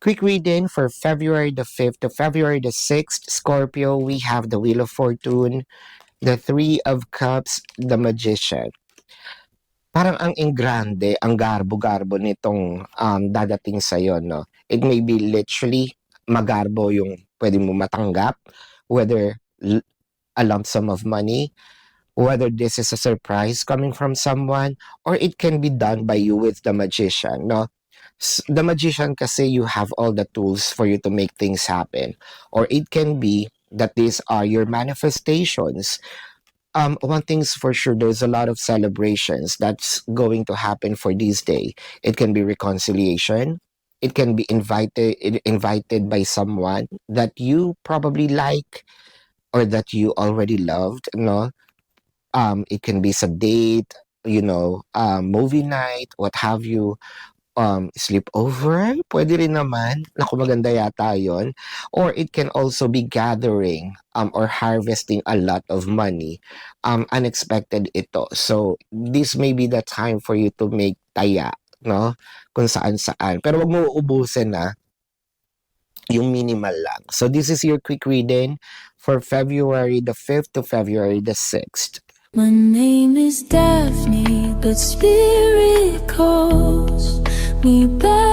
Quick reading for February the 5th to February the 6th. Scorpio, we have the Wheel of Fortune, the Three of Cups, the Magician. Parang ang ingrande, ang garbo-garbo nitong dadating sa'yo, no? It may be literally magarbo yung pwede mo matanggap, whether a lump sum of money, whether this is a surprise coming from someone, or it can be done by you with the magician, no? The magician kasi you have all the tools for you to make things happen. Or it can be that these are your manifestations. One thing's for sure, there's a lot of celebrations that's going to happen for this day. It can be reconciliation. It can be invited by someone that you probably like or that you already loved, no? It can be sa date, movie night, what have you. Sleepover, pwede rin naman. Naku, maganda yata yun. Or it can also be gathering or harvesting a lot of money. Unexpected ito. So, this may be the time for you to make taya, no? Kung saan-saan. Pero wag mo uubusin na yung minimal lang. So, this is your quick reading for February the 5th to February the 6th. My name is Daphne, but spirit calls me back.